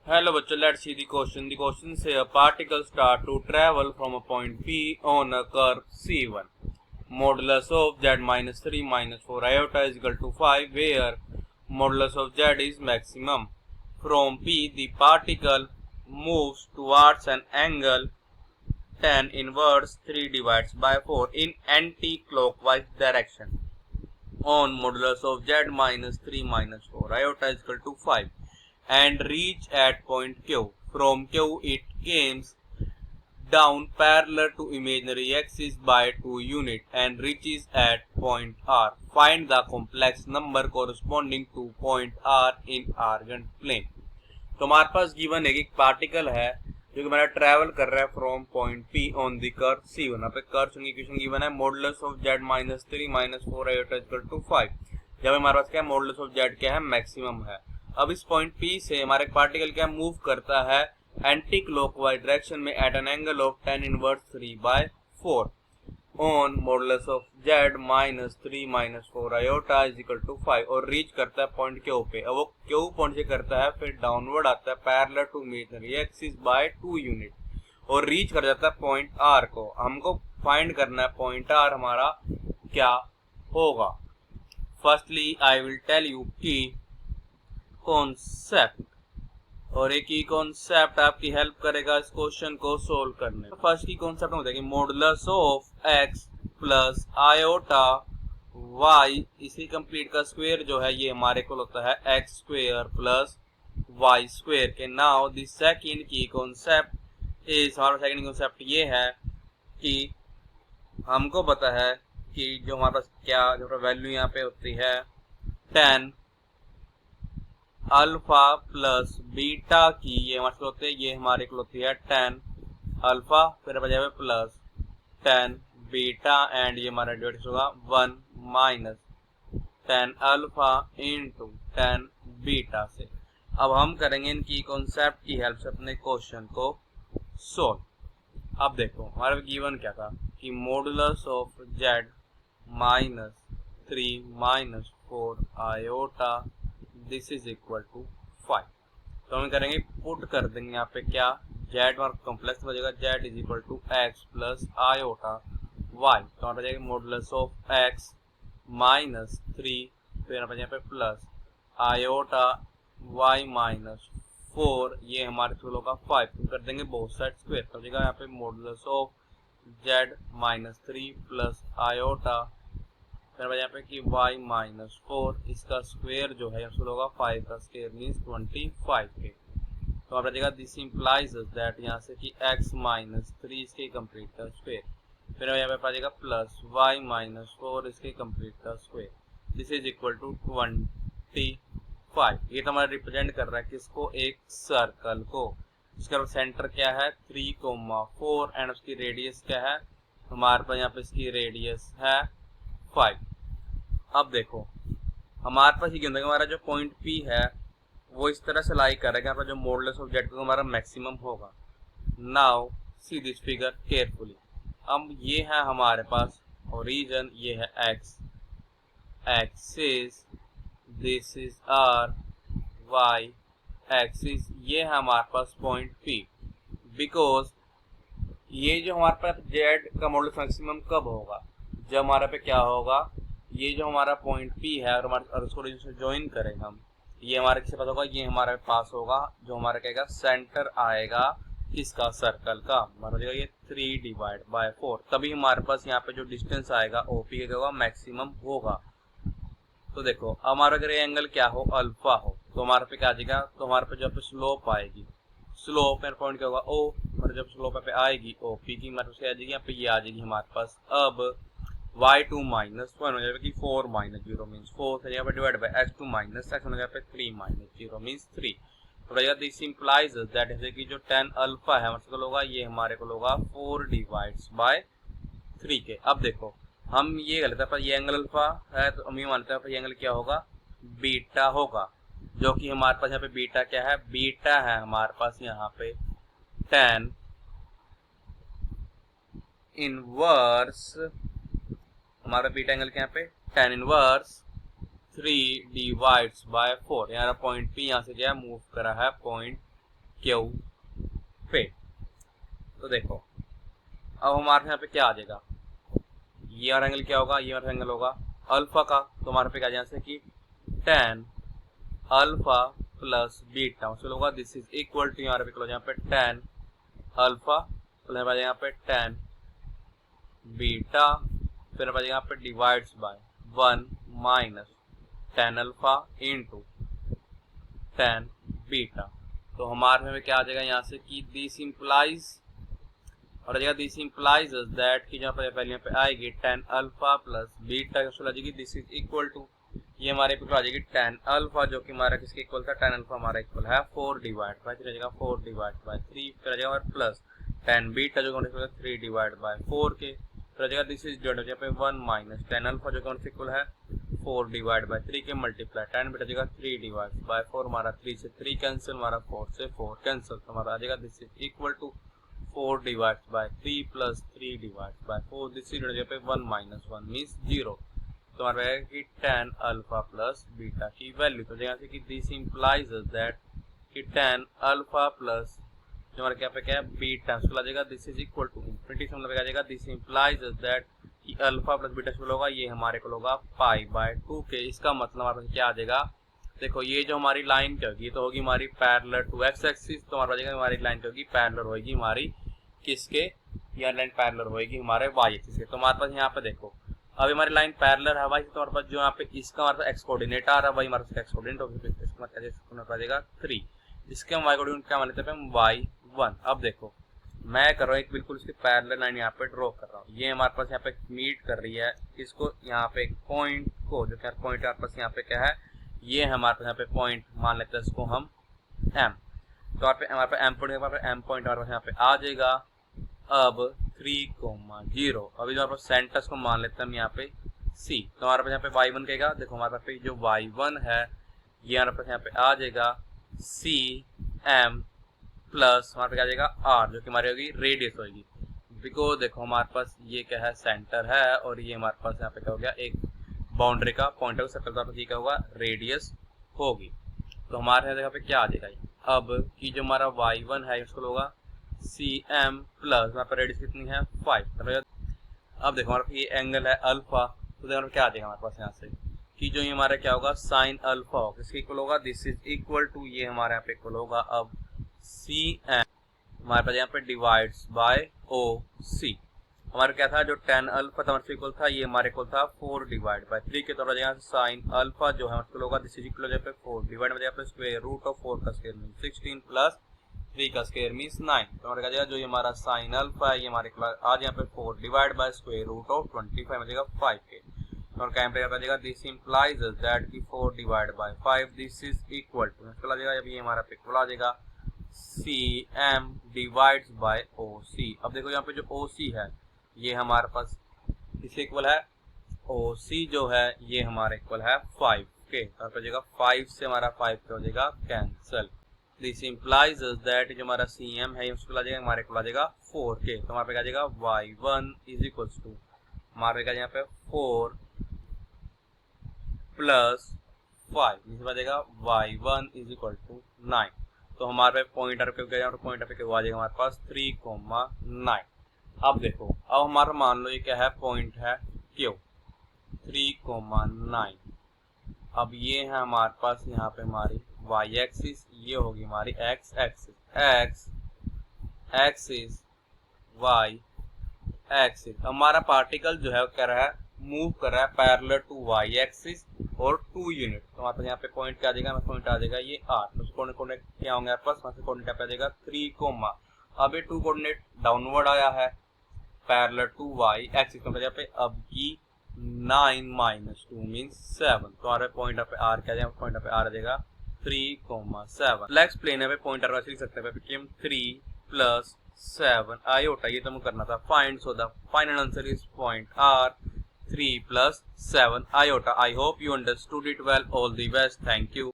Hello bachcho, let's see the question. The question say a particle start to travel from a point P on a curve C1. Modulus of z minus 3 minus 4 iota is equal to 5, where modulus of z is maximum. From P, the particle moves towards an angle tan inverse 3 divides by 4 in anti-clockwise direction. On modulus of z minus 3 minus 4 iota is equal to 5 and reach at point Q. From Q it comes down parallel to imaginary axis by 2 units and reaches at point R. Find the complex number corresponding to point R in argent plane. तो हमारे पास given एक particle है जो कि हमारा travel कर रहा है from point P on the curve C1. यहाँ पे कर्व की इक्वेशन गिवन है modulus of z minus 3 minus 4 iota equal to 5. जब हमारे पास क्या है मॉडुलस ऑफ z क्या है मैक्सिमम है. अब इस पॉइंट P से हमारा पार्टिकल क्या मूव करता है एंटी क्लॉकवाइज डायरेक्शन में at an angle of tan inverse 3/4 on modulus of z minus 3 minus 4 iota is equal to 5 और रीच करता है पॉइंट Q पे. अब वो Q पॉइंट से करता है फिर डाउनवर्ड आता है parallel to imaginary axis by 2 unit और रीच कर जाता है पॉइंट R को. हमको फाइंड करना है पॉइंट R हमारा क्या होगा. Firstly I will tell you की कॉन्सेप्ट और एक ही कॉन्सेप्ट आपकी हेल्प करेगा इस क्वेश्चन को सोल्व करने. फर्स्ट की कॉन्सेप्ट होता है कि modulus of x plus iota y इसी कंप्लीट का स्क्वायर जो है ये हमारे को होता है x square plus y square के. नाउ द सेकंड की कॉन्सेप्ट इज हमारा सेकंड कॉन्सेप्ट ये है कि हमको पता है कि जो हमारे पास क्या जो वैल्यू यहाँ पे होती है tan अल्फा प्लस बीटा की ये हमारे होते हैं ये हमारे को होती है tan अल्फा फिर बजाय प्लस tan बीटा एंड ये हमारा डिवाइड होगा 1 minus tan alpha into tan beta से. अब हम करेंगे इनकी कॉन्सेप्ट की हेल्प से अपने क्वेश्चन को सोल्व. अब देखो हमारा गिवन क्या था कि modulus of z minus 3 minus 4 iota this is equal to 5. तो हम करेंगे पुट कर देंगे यहाँ पे क्या z और कॉम्प्लेक्स बचेगा z is equal to x plus iota y. तो हमारा जाएगा मॉडुलस ऑफ x माइनस 3 फिर यहाँ पे प्लस आयोटा y माइनस 4 ये हमारे थ्रू होगा 5. तो कर देंगे बोथ साइड स्क्वायर. तो जाएगा यहाँ पे modulus of z minus 3 plus iota फिर यहाँ पे कि y माइनस 4 इसका स्क्वायर जो है होगा 5 का स्क्वायर मीन्स 25 के. तो आप रखेगा दिस इम्प्लाइज दैट यहाँ से कि x माइनस 3 इसके कंप्लीट का स्क्वायर फिर यहाँ पे पाएगा प्लस y माइनस 4 इसके कंप्लीट का square this is equal to 25. ये तो हमारा रिप्रेजेंट कर रहा है किसको एक सर्कल को. इसका सेंटर क्या है 3,4 एंड उसकी रेडियस क्या है हमारे पास यहाँ पे इसकी रेडियस है 5. अब देखो हमारे पास ये हमारा जो पॉइंट P है वो इस तरह से लाई करेगा जो मॉडुलस ऑफ z हमारा मैक्सिमम होगा. Now see this figure carefully. अब ये है हमारे पास ओरिजिन ये है x axis this is r y axis ये है हमारे पास पॉइंट P. बिकॉज ये जो हमारे पास z का मॉडुलस मैक्सिमम कब होगा जब हमारे पे क्या होगा ये जो हमारा पॉइंट P है और हमारे उसको ज्वाइन करें हम ये हमारे किसके पास होगा ये हमारे पास होगा जो हमारा कहेगा सेंटर आएगा किसका सर्कल का हमारा ये 3 डिवाइड बाय 4. तभी हमारे पास यहाँ पे जो डिस्टेंस आएगा OP का होगा मैक्सिमम होगा. तो देखो हमारा अगर ये एंगल क्या हो अल्फा हो तो हमारे पे क्या आ जाएगा तो हमारे पे जब स्लोप आएगी स्लोप मेरा पॉइंट क्या होगा O और जब स्लोप पे आएगी OP की हमारे पास आ जाएगी यहाँ पे ये आ जाएगी हमारे पास. अब y2 माइनस 1 हो जाएगा कि 4 माइनस 0 मीन्स 4 से यहाँ पे divide by x2 minus x हो जाएगा पे 3 माइनस 0 मीन्स 3. तो भैया दिस इंप्लाइज दैट है कि जो tan अल्फा है हमारे को होगा ये हमारे को होगा 4 डिवाइड्स बाय 3 के. अब देखो हम ये गलत है पर ये एंगल अल्फा है तो हम ये मानते हैं ये एंगल क्या होगा बीटा होगा जो कि हमारे पास यहाँ पे बीटा क्या है बीटा है हमारे पास यहाँ पे tan इनवर्स हमारा बीटा एंगल क्या पे tan इनवर्स 3 डिवाइड्स बाय 4. यहाँ पॉइंट P यहाँ से क्या मूव करा है पॉइंट क्यू पे। तो देखो अब हमारे यहाँ पे क्या आ जाएगा, ये वाला एंगल क्या होगा, ये वाला एंगल होगा अल्फा का। तो हमारे पे क्या जैसे कि tan अल्फा प्लस बीटा उसको होगा दिस इज इक्वल टू यहाँ पे यहाँ पे tan अल्फा प्लस यहाँ पे tan बीटा, फिर यहाँ पे divides bye 1 minus tan alpha into tan beta. तो हमारे में क्या आ जाएगा यहाँ से कि दिस इम्प्लाइज और दिस इम्प्लाइज दैट कि जहाँ पे पहले यहाँ पे आएगी tan अल्फा प्लस बीटा आ जाएगी दिस इज इक्वल टू, ये हमारे पे आ जाएगी tan अल्फा जो कि हमारा किसके इक्वल था, tan अल्फा हमारा इक्वल है 4 डिवाइड बाय 3 जाएगा 4 डिवाइड बाय 3, फिर आ जाएगा प्लस tan बीटा जो कि 3 डिवाइड बाय 4 के, फिर आ जाएगा दिस इज डिवाइड यहाँ पे 1 माइनस tan अल्फा जो कि इक्वल है 4 डिवाइड बाय 3 के मल्टीप्लाई tan बीटा जाएगा 3 डिवाइड बाय 4, हमारा 3 से 3 कैंसिल, हमारा 4 से 4 कैंसिल, तो हमारा आ जाएगा this is equal to 4 divide by 3 plus 3 divide by 4, this is यहाँ पे 1 माइनस 1 मीन्स 0। तो हमारा रहेगा कि tan अल्फा प्लस बीटा की वैल्यू, तो यहाँ से कि दिस इम्प्लाइज दैट कि tan अल्फा प्लस जो हमारे क्या पे क्या है बीटा उसको आ जाएगा this is equal to infinity से मतलब आ जाएगा दिस इम्प्लाइज दैट कि अल्फा प्लस बीटा से होगा ये हमारे को होगा पाई बाय 2 के। इसका मतलब हमारे पास क्या आ जाएगा, देखो ये जो हमारी लाइन क्या होगी तो होगी हमारी पैरेलल टू एक्स एक्सिस, तो हमारा जाएगा हमारी लाइन क्या होगी पैरेलल होगी हमारी किसके, यह लाइन पैरेलल होगी हमारे वाई एक्सिस के। तो हमारे पास यहाँ पे देखो अभी हमारी लाइन पैरेलल है भाई, तो हमारे पास जो यहाँ पे इसका हमारे पास एक्स कोऑर्डिनेट आ रहा है भाई हमारे पास एक्स कोऑर्डिनेट होगी, इसका मतलब आ जाएगा 3, इसके हम वाई कोऑर्डिनेट क्या मान लेते हैं y1। अब देखो मैं कर रहा हूँ एक बिल्कुल इसके पैरेलल लाइन यहाँ पे ड्रॉ कर रहा हूँ, ये हमारे पास यहाँ पे मीट कर रही है इसको यहाँ पे एक पॉइंट को, जो क्या पॉइंट हमारे पास यहाँ पे क्या है, ये हमारे पास यहाँ पे पॉइंट मान लेते हैं इसको हम m। तो हमारे पे m पॉइंट हमारे पास यहाँ पे आ जाएगा। अब 3,0 अभी जो हमारे पास सेंटर को मान लेते हैं हम यहाँ पे c, तो हमारे पास यहाँ पे y1 कहेगा, देखो हमारे पास पे जो y1 है ये हमारे पास यहाँ पे आ जाएगा cm प्लस हमारे पे क्या आ जाएगा r जो कि हमारी होगी रेडियस होगी, बिकॉज देखो हमारे पास ये क्या है सेंटर है और ये हमारे पास यहाँ पे क्या हो गया एक बाउंड्री का पॉइंट है सर्कल का, ये क्या होगा रेडियस होगी। तो हमारे यहाँ पे क्या आ जाएगा अब कि जो हमारा y1 है उसको होगा cm प्लस यहाँ पर रेडियस कितनी है 5। अब देखो हमारे पास ये एंगल है अल्फा, तो देखो क्या आ जाएगा हमारे पास यहाँ से कि जो ये हमारा क्या होगा साइन अल्फा होगा, इसके इक्वल होगा दिस इज इक्वल टू ये हमारे यहाँ पे इक्वल होगा अब cm हमारे पास यहाँ पे डिवाइड्स बाय OC। हमारे क्या था जो tan अल्फा था हमारे इक्वल था ये हमारे इक्वल था 4 डिवाइड बाय 3 के, तो यहाँ साइन अल्फा जो है इक्वल होगा दिस इज इक्वल हो जाए 4 डिवाइड में जाए स्क्वायर रूट ऑफ 4 का स्क्वायर मीन 16 प्लस 3 का स्क्वायर मीन्स 9। तो हमारे क्या जो ये हमारा साइन अल्फा है ये हमारे आज यहाँ पे 4 divide by square root of 25 में जाएगा 5 के, और क्या पे जाएगा दिस इंप्लाइज दैट कि 4 divide by 5 this is equal to इसको आ जाएगा, जब ये हमारा पे इक्वल आ जाएगा cm डिवाइड्स बाय OC। अब देखो यहाँ पे जो OC है ये हमारे पास किससे इक्वल है, OC जो है ये हमारा इक्वल है 5 के, तो हो जाएगा 5 से हमारा 5 के हो जाएगा कैंसल। दिस इंप्लाइज दैट जो हमारा cm है उसको आ जाएगा हमारे को आ जाएगा 4 के, तो हमारे पे आ जाएगा y1 इज इक्वल टू हमारे का यहाँ पे 4 प्लस 5 इसमें आ जाएगा y1 इज इक्वल टू 9। तो हमारे पॉइंटर पे गया पॉइंटर पे आ जाएगा हमारे पास 3,9। अब देखो अब हमारा मान लो ये क्या है पॉइंट है Q 3,9। अब ये है हमारे पास यहाँ पे हमारी y एक्सिस, ये होगी हमारी x axis, x axis y axis. हमारा पार्टिकल जो है वो कर रहा है मूव कर रहा है पैरेलल टू y एक्सिस और 2 यूनिट। तो हमारे पास यहाँ पे पॉइंट क्या आ जाएगा, पॉइंट आ जाएगा ये 8, तो कोऑर्डिनेट क्या होंगे आपके पास, वहाँ से कोऑर्डिनेट आ जाएगा 3, अब ये 2 कोऑर्डिनेट डाउनवर्ड आया है पैरेलल टू y एक्सिस को यहाँ पे, अब की 9 माइनस 2 मीन्स 7, तो हमारे पॉइंट पे r क्या जाएगा, पॉइंट पे r आ जाएगा 3,7। फ्लेक्स प्लेन है पॉइंट लिख सकते हैं 3 प्लस 7 आयोटा, ये तो हमें करना था find, so the final answer is point r 3 plus 7 iota. I hope you understood it well. All the best. Thank you.